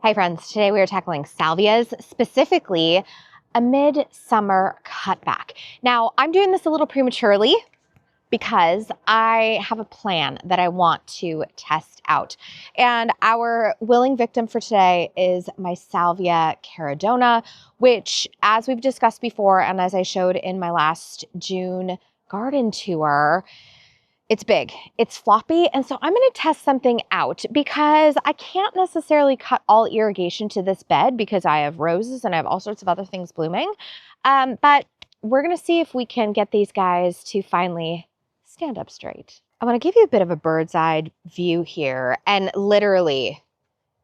Hi friends, today we are tackling salvias, specifically a midsummer cutback. Now, I'm doing this a little prematurely because I have a plan that I want to test out. And our willing victim for today is my Salvia Caradonna, which, as we've discussed before, and as I showed in my last June garden tour, it's big, it's floppy, and so I'm gonna test something out because I can't necessarily cut all irrigation to this bed because I have roses and I have all sorts of other things blooming. But we're gonna see if we can get these guys to finally stand up straight. I wanna give you a bit of a bird's eye view here, and literally,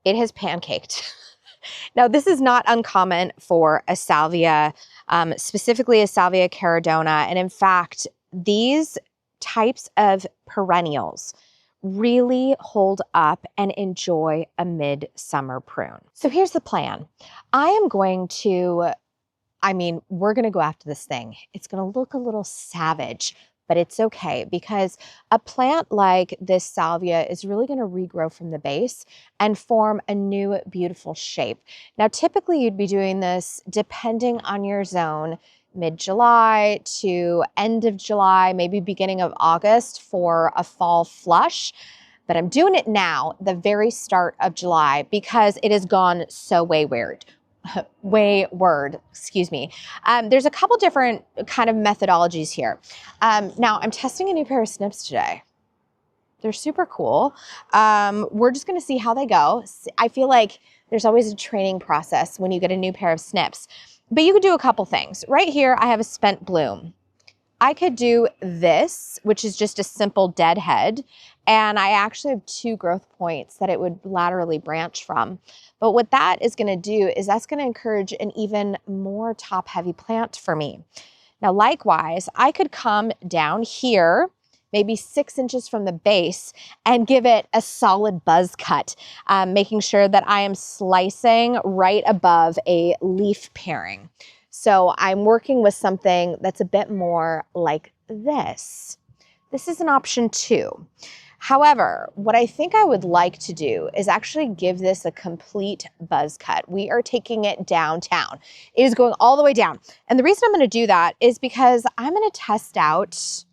it has pancaked. Now, this is not uncommon for a salvia, specifically a Salvia Caradonna, and in fact, these types of perennials really hold up and enjoy a midsummer prune. So here's the plan. we're going to go after this thing. It's going to look a little savage, but it's okay because a plant like this salvia is really going to regrow from the base and form a new beautiful shape. Now, typically you'd be doing this depending on your zone, mid-July to end of July, maybe beginning of August for a fall flush. But I'm doing it now, the very start of July, because it has gone so wayward. There's a couple different kind of methodologies here. Now I'm testing a new pair of snips today. They're super cool. We're just gonna see how they go. I feel like there's always a training process when you get a new pair of snips. But you could do a couple things. Right here, I have a spent bloom. I could do this, which is just a simple dead head, and I actually have 2 growth points that it would laterally branch from. But what that is gonna do is that's gonna encourage an even more top-heavy plant for me. Now, likewise, I could come down here, maybe 6 inches from the base, and give it a solid buzz cut, making sure that I am slicing right above a leaf pairing. So I'm working with something that's a bit more like this. This is an option too. However, what I think I would like to do is actually give this a complete buzz cut. We are taking it downtown. It is going all the way down. And the reason I'm gonna do that is because I'm gonna test out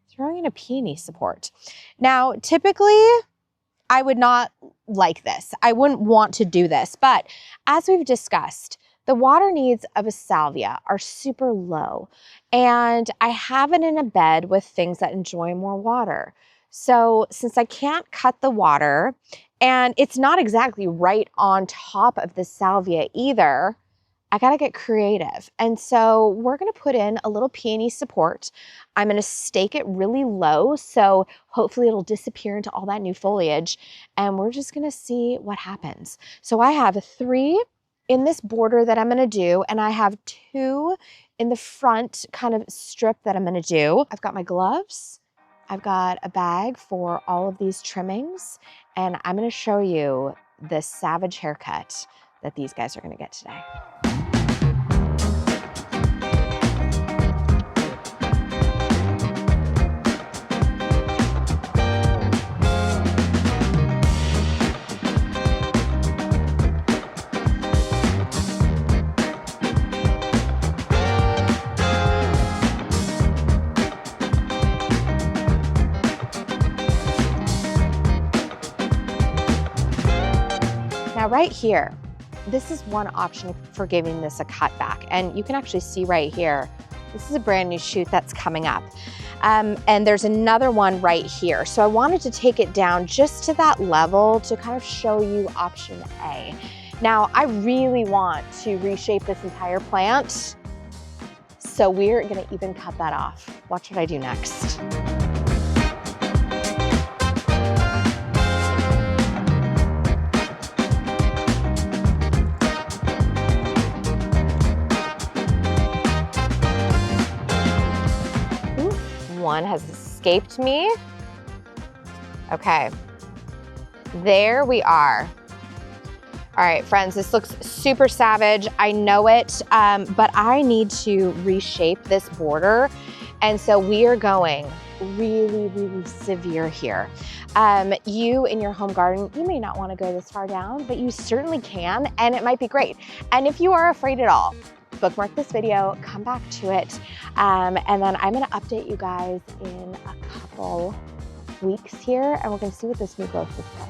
throwing in a peony support. Now, typically, I would not like this. I wouldn't want to do this, but as we've discussed, the water needs of a salvia are super low, and I have it in a bed with things that enjoy more water. So since I can't cut the water, and it's not exactly right on top of the salvia either, I gotta get creative. And so we're gonna put in a little peony support. I'm gonna stake it really low, so hopefully it'll disappear into all that new foliage, and we're just gonna see what happens. So I have 3 in this border that I'm gonna do, and I have 2 in the front kind of strip that I'm gonna do. I've got my gloves, I've got a bag for all of these trimmings, and I'm gonna show you the savage haircut that these guys are gonna get today. Now right here, this is one option for giving this a cutback. And you can actually see right here, this is a brand new shoot that's coming up. And there's another one right here. So I wanted to take it down just to that level to kind of show you option A. Now, I really want to reshape this entire plant. So we're gonna even cut that off. Watch what I do next. One has escaped me. Okay, there we are. All right, friends, this looks super savage. I know it, but I need to reshape this border. And so we are going really, really severe here. You in your home garden, you may not want to go this far down, but you certainly can, and it might be great. And if you are afraid at all, bookmark this video, come back to it, and then I'm going to update you guys in a couple weeks here, and we're going to see what this new growth looks like.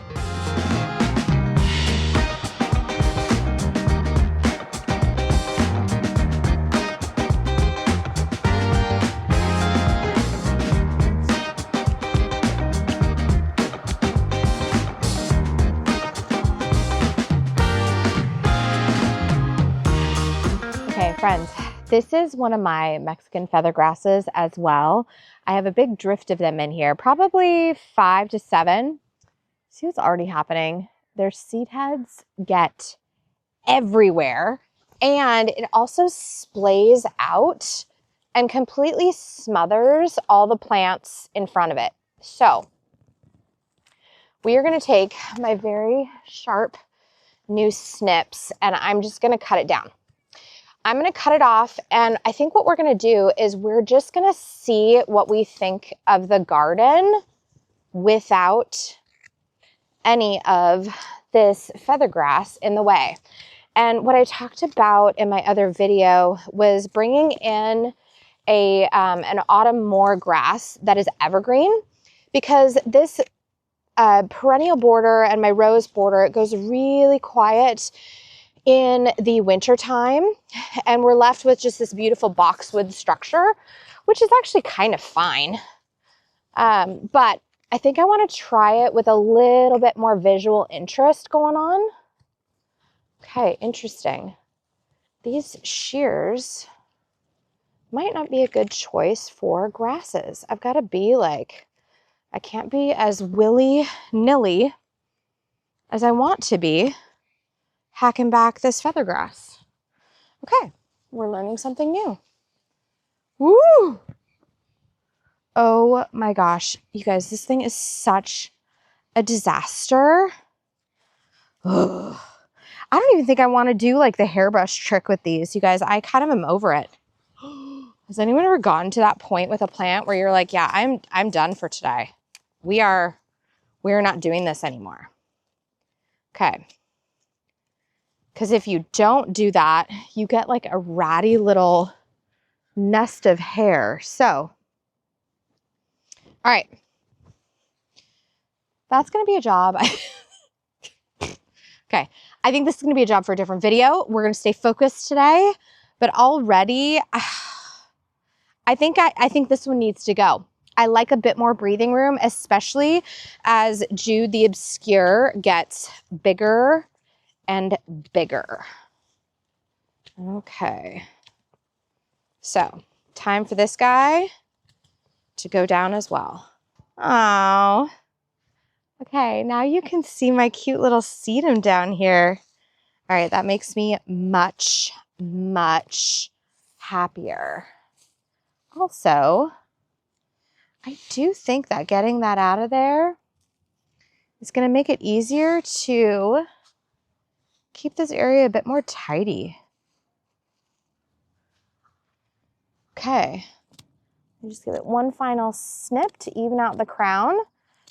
Okay, friends, this is one of my Mexican feather grasses as well. I have a big drift of them in here, probably 5 to 7. See what's already happening? Their seed heads get everywhere, and it also splays out and completely smothers all the plants in front of it. So we are going to take my very sharp new snips, and I'm just going to cut it down. I'm going to cut it off, and I think what we're going to do is we're just going to see what we think of the garden without any of this feather grass in the way. And what I talked about in my other video was bringing in an autumn moor grass that is evergreen, because this perennial border and my rose border, it goes really quiet in the winter time, and we're left with just this beautiful boxwood structure, which is actually kind of fine. But I think I want to try it with a little bit more visual interest going on. Okay, interesting. These shears might not be a good choice for grasses. I've got to be like, I can't be as willy-nilly as I want to be hacking back this feather grass. Okay, we're learning something new. Woo! Oh my gosh, you guys, this thing is such a disaster. Ugh. I don't even think I want to do like the hairbrush trick with these, you guys. I kind of am over it. Has anyone ever gotten to that point with a plant where you're like, yeah, I'm done for today. We're not doing this anymore. Okay. Because if you don't do that, you get like a ratty little nest of hair. So, all right. That's going to be a job. Okay. I think this is going to be a job for a different video. We're going to stay focused today, but already I think this one needs to go. I like a bit more breathing room, especially as Jude the Obscure gets bigger and bigger. Okay. So, time for this guy to go down as well. Oh. Okay, now you can see my cute little sedum down here. All right, that makes me much, much happier. Also, I do think that getting that out of there is going to make it easier to keep this area a bit more tidy. Okay, I just give it one final snip to even out the crown.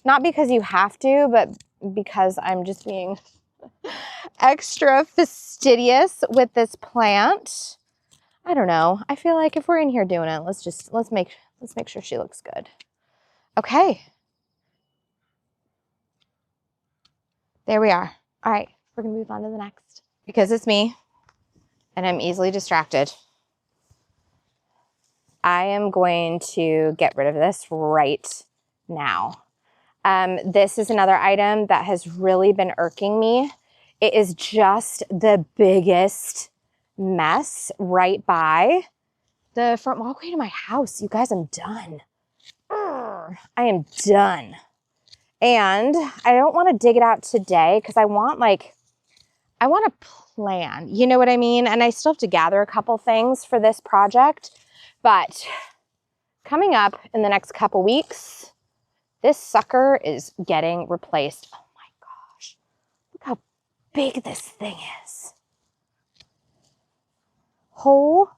Not because you have to, but because I'm just being extra fastidious with this plant. I don't know. I feel like if we're in here doing it, let's make sure she looks good. Okay. There we are. All right, we're gonna move on to the next. Because it's me and I'm easily distracted, I am going to get rid of this right now. This is another item that has really been irking me. It is just the biggest mess right by the front walkway to my house. You guys, I'm done. I am done. And I don't want to dig it out today because I want a plan. You know what I mean? And I still have to gather a couple things for this project. But coming up in the next couple weeks, this sucker is getting replaced. Oh my gosh. Look how big this thing is. Holy.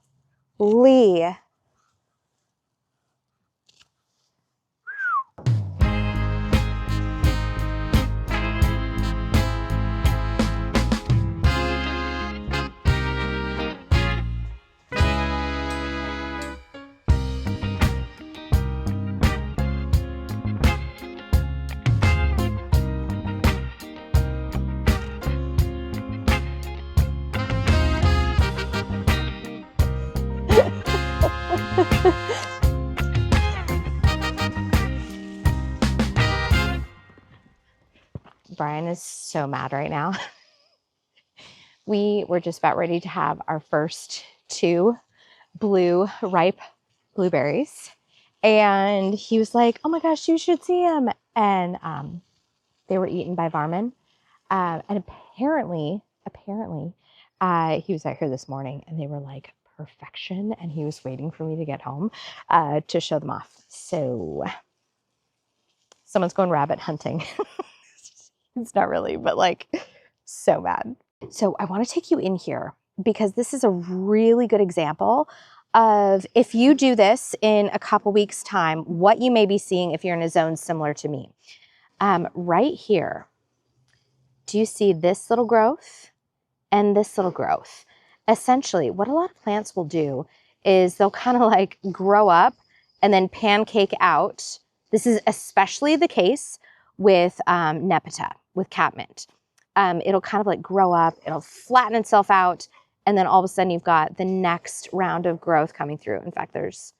Brian is so mad right now. We were just about ready to have our first 2 blue ripe blueberries. And he was like, oh my gosh, you should see them. And they were eaten by varmint. And apparently, he was out here this morning and they were like perfection. And he was waiting for me to get home to show them off. So someone's going rabbit hunting. It's not really, but like so mad. So I want to take you in here because this is a really good example of if you do this in a couple weeks time, what you may be seeing if you're in a zone similar to me. Right here, do you see this little growth and this little growth? Essentially, what a lot of plants will do is they'll kind of like grow up and then pancake out. This is especially the case with nepeta, with catmint. It'll kind of like grow up, it'll flatten itself out, and then all of a sudden you've got the next round of growth coming through. In fact, there's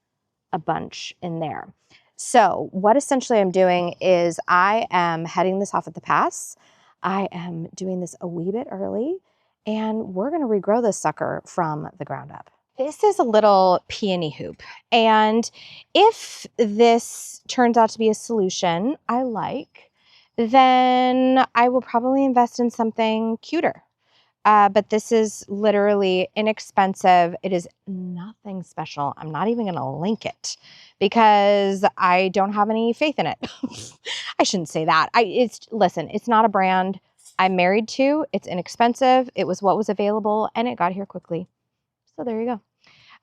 a bunch in there. So what essentially I'm doing is I am heading this off at the pass. I am doing this a wee bit early, and we're gonna regrow this sucker from the ground up. This is a little peony hoop, and if this turns out to be a solution I like, then I will probably invest in something cuter. But this is literally inexpensive. It is nothing special. I'm not even going to link it because I don't have any faith in it. I shouldn't say that. Listen, it's not a brand I'm married to. It's inexpensive. It was what was available and it got here quickly. So there you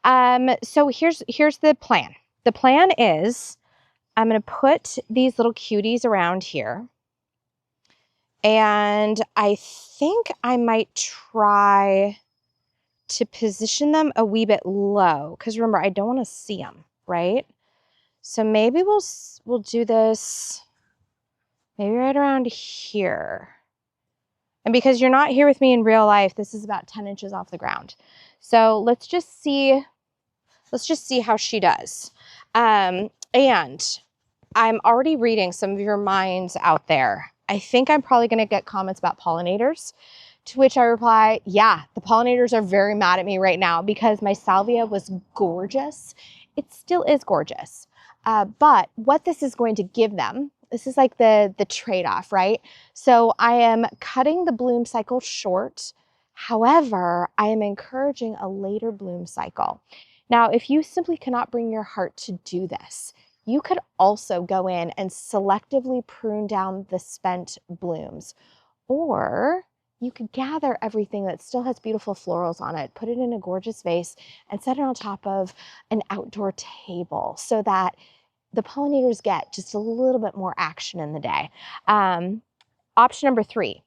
go. So here's the plan. The plan is I'm going to put these little cuties around here. And I think I might try to position them a wee bit low because remember, I don't want to see them, right? So maybe we'll do this maybe right around here. And because you're not here with me in real life, this is about 10 inches off the ground. So let's just see how she does. And I'm already reading some of your minds out there. I think I'm probably going to get comments about pollinators, to which I reply, yeah, the pollinators are very mad at me right now because my salvia was gorgeous. It still is gorgeous. But what this is going to give them, this is like the trade-off, right? So I am cutting the bloom cycle short. However, I am encouraging a later bloom cycle. Now, if you simply cannot bring your heart to do this, you could also go in and selectively prune down the spent blooms, or you could gather everything that still has beautiful florals on it, put it in a gorgeous vase, and set it on top of an outdoor table so that the pollinators get just a little bit more action in the day. Option number 3,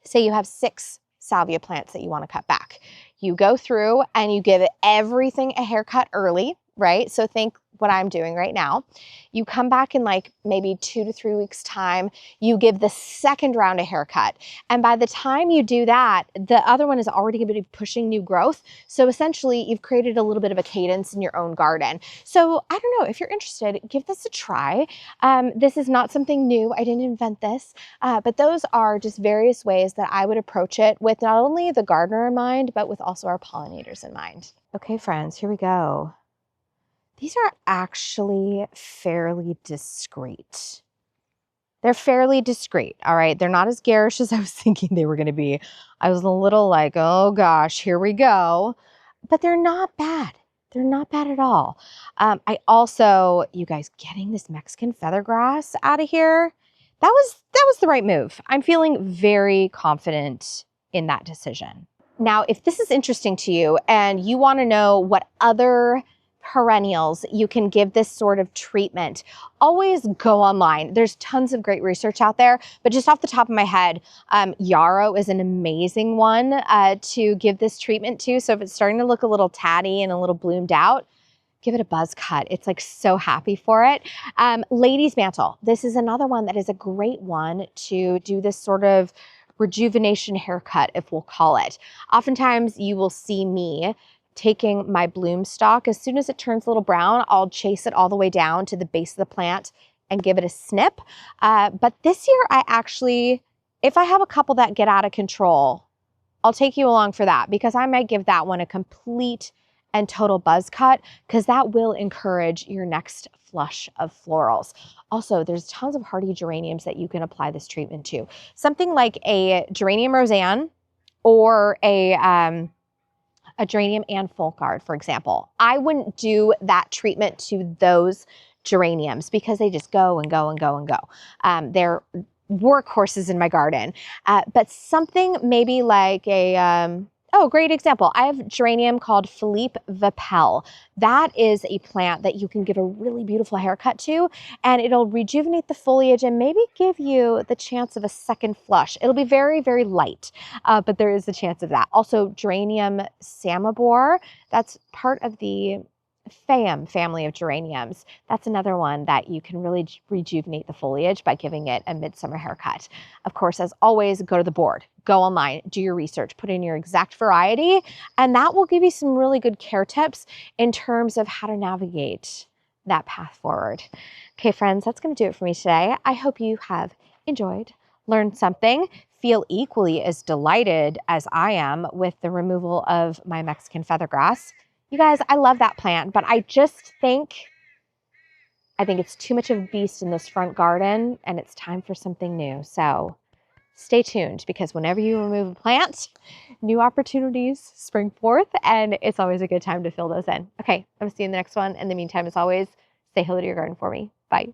say you have 6 salvia plants that you want to cut back. You go through and you give everything a haircut early, right? So think what I'm doing right now. You come back in like maybe 2 to 3 weeks time, you give the second round a haircut. And by the time you do that, the other one is already going to be pushing new growth. So essentially you've created a little bit of a cadence in your own garden. So I don't know, if you're interested, give this a try. This is not something new. I didn't invent this, but those are just various ways that I would approach it with not only the gardener in mind, but with also our pollinators in mind. Okay, friends, here we go. These are actually fairly discreet. They're fairly discreet, all right? They're not as garish as I was thinking they were going to be. I was a little like, oh gosh, here we go. But they're not bad. They're not bad at all. I also, you guys, getting this Mexican feathergrass out of here, that was the right move. I'm feeling very confident in that decision. Now, if this is interesting to you and you want to know what other perennials you can give this sort of treatment, always go online. There's tons of great research out there, but just off the top of my head, yarrow is an amazing one to give this treatment to. So if it's starting to look a little tatty and a little bloomed out, give it a buzz cut. It's like so happy for it. Lady's mantle. This is another one that is a great one to do this sort of rejuvenation haircut, if we'll call it. Oftentimes you will see me taking my bloom stalk. As soon as it turns a little brown, I'll chase it all the way down to the base of the plant and give it a snip. But this year I actually, if I have a couple that get out of control, I'll take you along for that, because I might give that one a complete and total buzz cut, because that will encourage your next flush of florals. Also, there's tons of hardy geraniums that you can apply this treatment to. Something like a geranium roseanne or a geranium and folkard, for example. I wouldn't do that treatment to those geraniums because they just go and go and go and go. They're workhorses in my garden. But something maybe like a, great example. I have geranium called Philippe Vipel. That is a plant that you can give a really beautiful haircut to, and it'll rejuvenate the foliage and maybe give you the chance of a second flush. It'll be very, very light, but there is a chance of that. Also, geranium samobor, that's part of the Phaeum family of geraniums. That's another one that you can really rejuvenate the foliage by giving it a midsummer haircut. Of course, as always, go to the board, go online, do your research, put in your exact variety, and that will give you some really good care tips in terms of how to navigate that path forward. Okay, friends, that's going to do it for me today. I hope you have enjoyed, learned something, feel equally as delighted as I am with the removal of my Mexican feathergrass. You guys, I love that plant, but I think it's too much of a beast in this front garden, and it's time for something new. So stay tuned, because whenever you remove a plant, new opportunities spring forth, and it's always a good time to fill those in. Okay, I'm going to see you in the next one. In the meantime, as always, say hello to your garden for me. Bye.